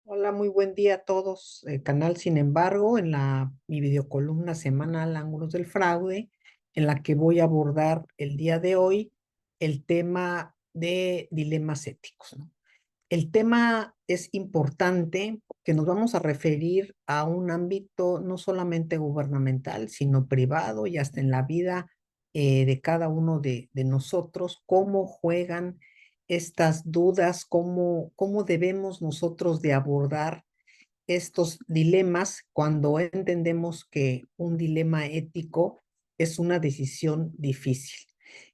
Hola, muy buen día a todos. Canal Sin embargo, en mi videocolumna semanal Ángulos del Fraude, en la que voy a abordar el día de hoy el tema de dilemas éticos, ¿no? El tema es importante porque nos vamos a referir a un ámbito no solamente gubernamental, sino privado y hasta en la vida de cada uno de nosotros, cómo juegan estas dudas, cómo debemos nosotros de abordar estos dilemas cuando entendemos que un dilema ético es una decisión difícil.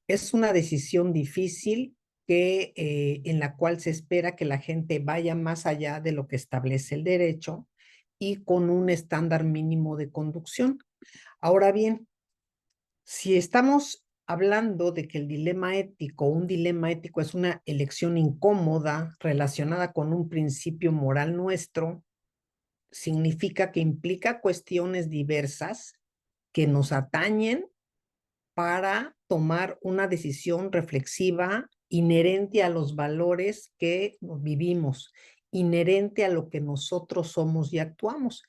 Es una decisión difícil en la cual se espera que la gente vaya más allá de lo que establece el derecho y con un estándar mínimo de conducción. Ahora bien, si estamos hablando de que un dilema ético es una elección incómoda relacionada con un principio moral nuestro, significa que implica cuestiones diversas que nos atañen para tomar una decisión reflexiva inherente a los valores que vivimos, inherente a lo que nosotros somos y actuamos.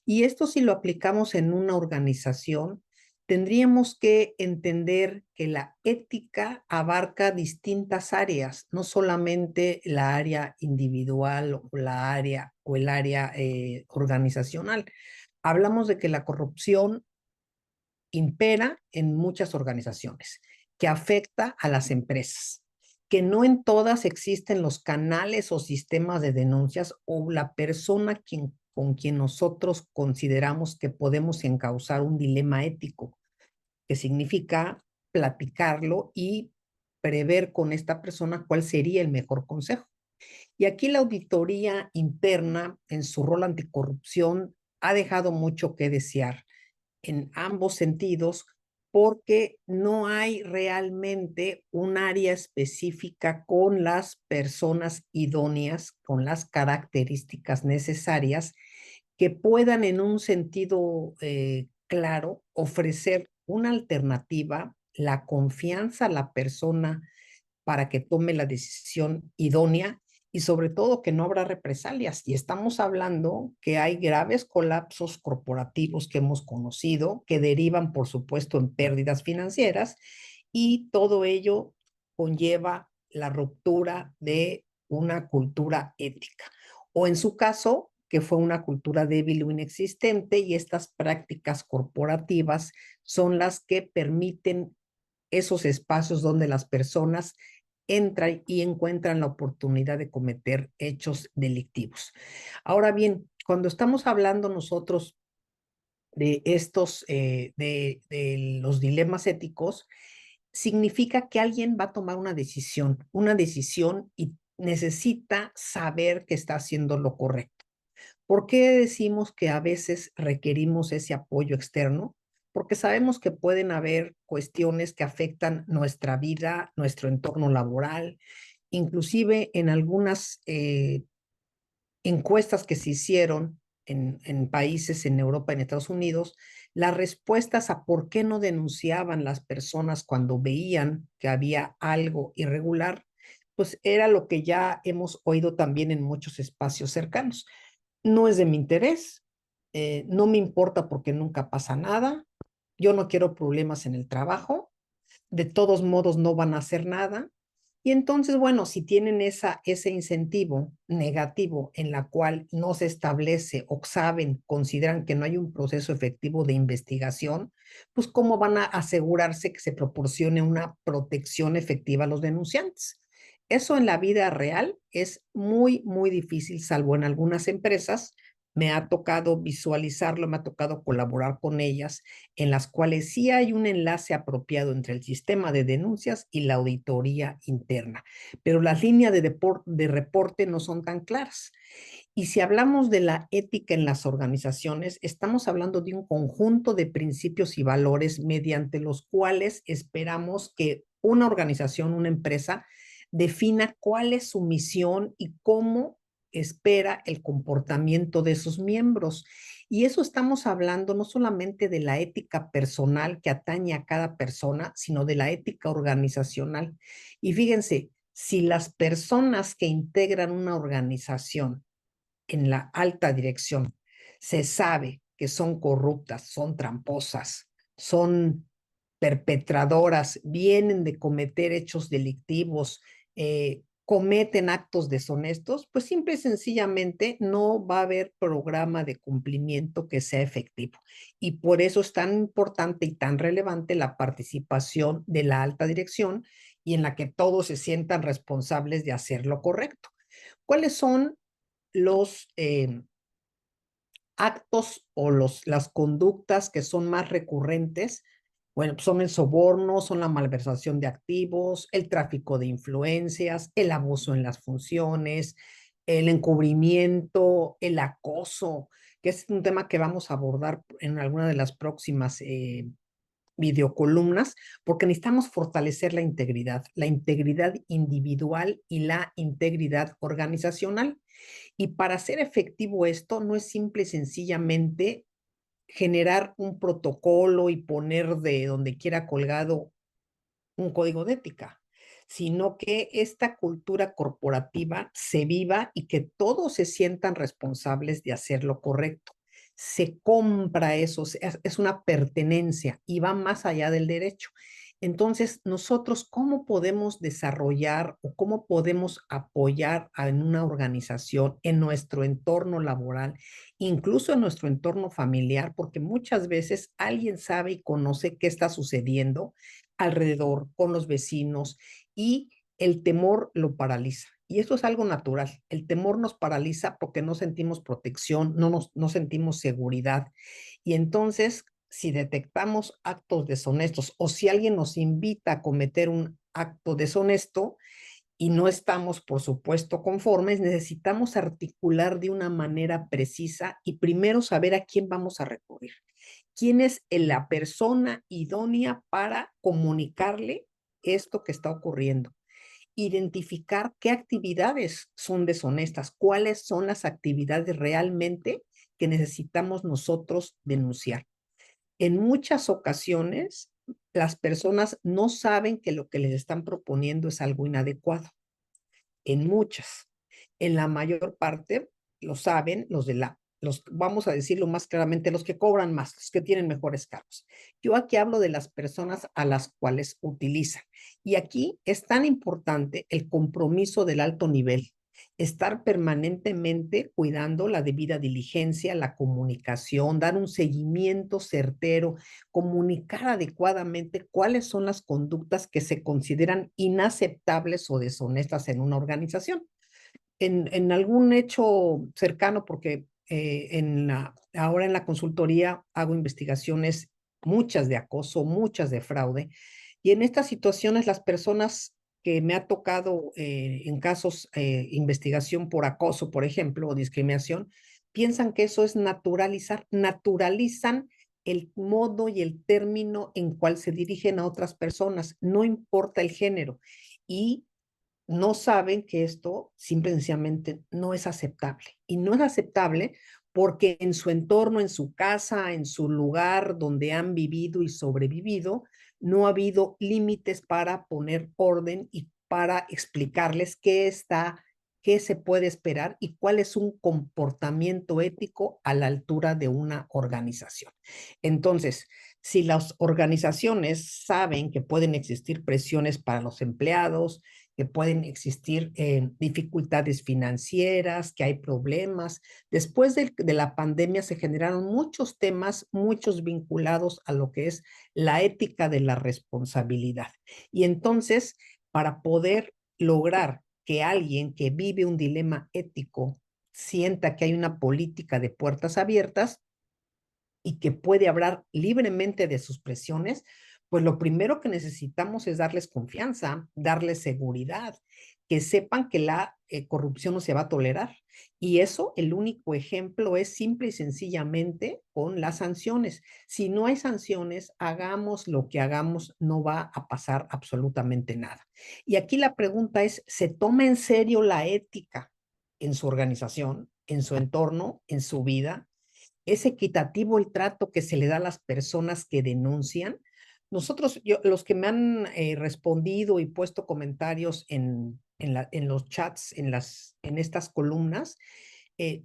Y esto si lo aplicamos en una organización, tendríamos que entender que la ética abarca distintas áreas, no solamente la área individual o el área organizacional. Hablamos de que la corrupción impera en muchas organizaciones, que afecta a las empresas, que no en todas existen los canales o sistemas de denuncias o la persona con quien nosotros consideramos que podemos encauzar un dilema ético, que significa platicarlo y prever con esta persona cuál sería el mejor consejo. Y aquí la auditoría interna, en su rol anticorrupción, ha dejado mucho que desear en ambos sentidos porque no hay realmente un área específica con las personas idóneas, con las características necesarias que puedan en un sentido claro ofrecer una alternativa, la confianza a la persona para que tome la decisión idónea y sobre todo que no habrá represalias. Y estamos hablando que hay graves colapsos corporativos que hemos conocido, que derivan, por supuesto, en pérdidas financieras y todo ello conlleva la ruptura de una cultura ética. O en su caso, que fue una cultura débil o inexistente y estas prácticas corporativas son las que permiten esos espacios donde las personas entran y encuentran la oportunidad de cometer hechos delictivos. Ahora bien, cuando estamos hablando nosotros de los dilemas éticos, significa que alguien va a tomar una decisión y necesita saber que está haciendo lo correcto. ¿Por qué decimos que a veces requerimos ese apoyo externo? Porque sabemos que pueden haber cuestiones que afectan nuestra vida, nuestro entorno laboral, inclusive en algunas encuestas que se hicieron en países en Europa, en Estados Unidos, las respuestas a por qué no denunciaban las personas cuando veían que había algo irregular, pues era lo que ya hemos oído también en muchos espacios cercanos. No es de mi interés, no me importa porque nunca pasa nada, yo no quiero problemas en el trabajo, de todos modos no van a hacer nada. Y entonces, bueno, si tienen ese incentivo negativo en la cual no se establece o saben, consideran que no hay un proceso efectivo de investigación, pues ¿cómo van a asegurarse que se proporcione una protección efectiva a los denunciantes? Eso en la vida real es muy, muy difícil, salvo en algunas empresas. Me ha tocado visualizarlo, me ha tocado colaborar con ellas en las cuales sí hay un enlace apropiado entre el sistema de denuncias y la auditoría interna, pero las líneas de reporte no son tan claras. Y si hablamos de la ética en las organizaciones, estamos hablando de un conjunto de principios y valores mediante los cuales esperamos que una organización, una empresa, defina cuál es su misión y cómo espera el comportamiento de sus miembros. Y eso estamos hablando no solamente de la ética personal que atañe a cada persona, sino de la ética organizacional. Y fíjense, si las personas que integran una organización en la alta dirección se sabe que son corruptas, son tramposas, son perpetradoras, vienen de cometer hechos delictivos, cometen actos deshonestos, pues simple y sencillamente no va a haber programa de cumplimiento que sea efectivo. Y por eso es tan importante y tan relevante la participación de la alta dirección y en la que todos se sientan responsables de hacer lo correcto. ¿Cuáles son los actos o las conductas que son más recurrentes? Bueno, pues son el soborno, son la malversación de activos, el tráfico de influencias, el abuso en las funciones, el encubrimiento, el acoso, que es un tema que vamos a abordar en alguna de las próximas videocolumnas, porque necesitamos fortalecer la integridad individual y la integridad organizacional. Y para hacer efectivo esto, no es simple y sencillamente generar un protocolo y poner de donde quiera colgado un código de ética, sino que esta cultura corporativa se viva y que todos se sientan responsables de hacer lo correcto. Se compra eso, es una pertenencia y va más allá del derecho. Entonces, nosotros, ¿cómo podemos desarrollar o cómo podemos apoyar en una organización, en nuestro entorno laboral, incluso en nuestro entorno familiar? Porque muchas veces alguien sabe y conoce qué está sucediendo alrededor, con los vecinos, y el temor lo paraliza. Y esto es algo natural. El temor nos paraliza porque no sentimos protección, no sentimos seguridad. Y entonces, si detectamos actos deshonestos o si alguien nos invita a cometer un acto deshonesto y no estamos, por supuesto, conformes, necesitamos articular de una manera precisa y primero saber a quién vamos a recurrir. ¿Quién es la persona idónea para comunicarle esto que está ocurriendo? Identificar qué actividades son deshonestas, cuáles son las actividades realmente que necesitamos nosotros denunciar. En muchas ocasiones, las personas no saben que lo que les están proponiendo es algo inadecuado. En muchas. En la mayor parte lo saben vamos a decirlo más claramente, los que cobran más, los que tienen mejores cargos. Yo aquí hablo de las personas a las cuales utilizan. Y aquí es tan importante el compromiso del alto nivel, estar permanentemente cuidando la debida diligencia, la comunicación, dar un seguimiento certero, comunicar adecuadamente cuáles son las conductas que se consideran inaceptables o deshonestas en una organización. En algún hecho cercano, porque ahora en la consultoría hago investigaciones, muchas de acoso, muchas de fraude, y en estas situaciones las personas que me ha tocado en casos investigación por acoso, por ejemplo, o discriminación, piensan que eso es naturalizar, naturalizan el modo y el término en cual se dirigen a otras personas, no importa el género. Y no saben que esto simplemente no es aceptable. Y no es aceptable porque en su entorno, en su casa, en su lugar donde han vivido y sobrevivido, no ha habido límites para poner orden y para explicarles qué se puede esperar y cuál es un comportamiento ético a la altura de una organización. Entonces, si las organizaciones saben que pueden existir presiones para los empleados, que pueden existir dificultades financieras, que hay problemas. Después de la pandemia se generaron muchos temas, muchos vinculados a lo que es la ética de la responsabilidad. Y entonces, para poder lograr que alguien que vive un dilema ético sienta que hay una política de puertas abiertas, y que puede hablar libremente de sus presiones, pues lo primero que necesitamos es darles confianza, darles seguridad, que sepan que la corrupción no se va a tolerar. Y eso, el único ejemplo es simple y sencillamente con las sanciones. Si no hay sanciones, hagamos lo que hagamos, no va a pasar absolutamente nada. Y aquí la pregunta es, ¿se toma en serio la ética en su organización, en su entorno, en su vida? ¿Es equitativo el trato que se le da a las personas que denuncian? Los que me han respondido y puesto comentarios en los chats, en estas columnas,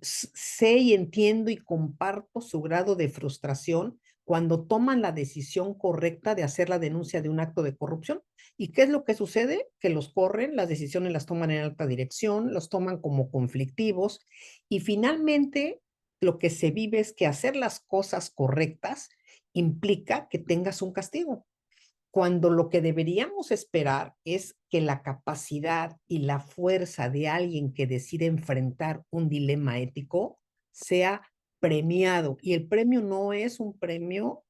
sé y entiendo y comparto su grado de frustración cuando toman la decisión correcta de hacer la denuncia de un acto de corrupción. ¿Y qué es lo que sucede? Que los corren, las decisiones las toman en alta dirección, los toman como conflictivos y finalmente lo que se vive es que hacer las cosas correctas implica que tengas un castigo, cuando lo que deberíamos esperar es que la capacidad y la fuerza de alguien que decide enfrentar un dilema ético sea premiado. Y el premio no es un premio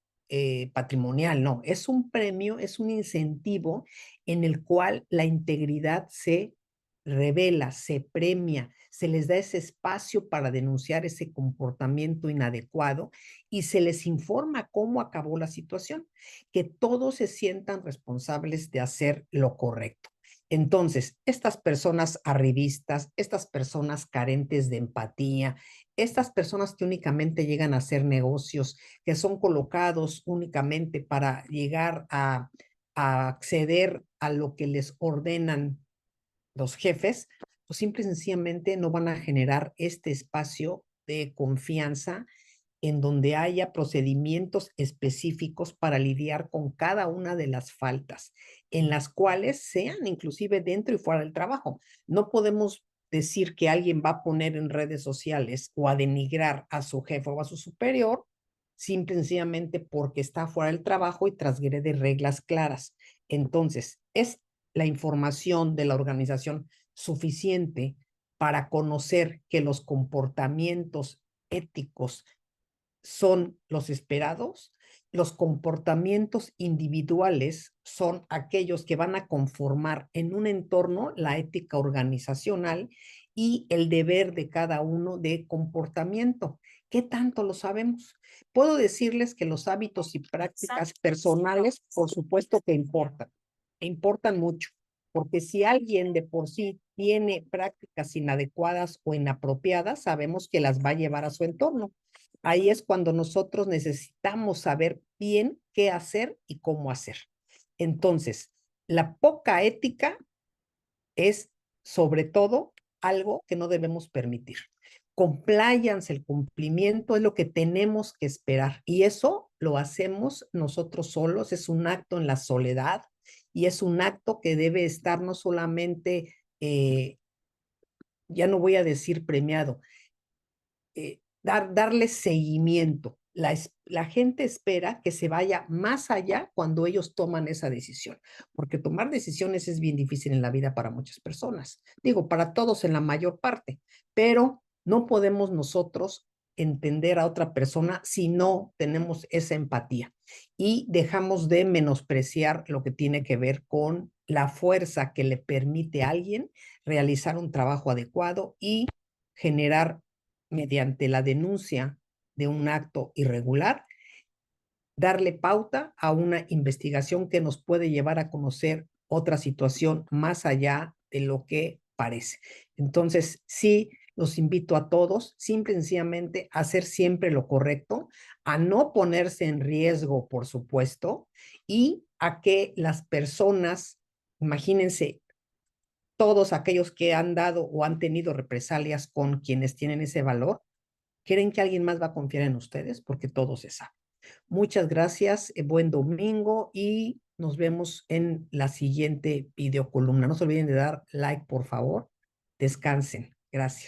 patrimonial, no, es un premio, es un incentivo en el cual la integridad se revela, se premia, se les da ese espacio para denunciar ese comportamiento inadecuado y se les informa cómo acabó la situación, que todos se sientan responsables de hacer lo correcto. Entonces, estas personas arribistas, estas personas carentes de empatía, estas personas que únicamente llegan a hacer negocios, que son colocados únicamente para llegar a acceder a lo que les ordenan los jefes, pues simple y sencillamente no van a generar este espacio de confianza en donde haya procedimientos específicos para lidiar con cada una de las faltas, en las cuales sean inclusive dentro y fuera del trabajo. No podemos decir que alguien va a poner en redes sociales o a denigrar a su jefe o a su superior, simple y sencillamente porque está fuera del trabajo y transgrede reglas claras. Entonces, es la información de la organización suficiente para conocer que los comportamientos éticos son los esperados. Los comportamientos individuales son aquellos que van a conformar en un entorno la ética organizacional y el deber de cada uno de comportamiento. ¿Qué tanto lo sabemos? Puedo decirles que los hábitos y prácticas personales, por supuesto que importan, importan mucho, porque si alguien de por sí tiene prácticas inadecuadas o inapropiadas, sabemos que las va a llevar a su entorno. Ahí es cuando nosotros necesitamos saber bien qué hacer y cómo hacer. Entonces, la poca ética es sobre todo algo que no debemos permitir. Compliance, el cumplimiento es lo que tenemos que esperar y eso lo hacemos nosotros solos, es un acto en la soledad y es un acto que debe estar no solamente, ya no voy a decir premiado, darle seguimiento. La gente espera que se vaya más allá cuando ellos toman esa decisión, porque tomar decisiones es bien difícil en la vida para muchas personas. Digo, para todos en la mayor parte, pero no podemos nosotros entender a otra persona si no tenemos esa empatía y dejamos de menospreciar lo que tiene que ver con la fuerza que le permite a alguien realizar un trabajo adecuado y generar mediante la denuncia de un acto irregular, darle pauta a una investigación que nos puede llevar a conocer otra situación más allá de lo que parece. Entonces, sí, los invito a todos, simple y sencillamente, a hacer siempre lo correcto, a no ponerse en riesgo, por supuesto, y a que las personas, imagínense, todos aquellos que han dado o han tenido represalias con quienes tienen ese valor, ¿creen que alguien más va a confiar en ustedes? Porque todo se sabe. Muchas gracias, buen domingo y nos vemos en la siguiente videocolumna. No se olviden de dar like, por favor. Descansen. Gracias.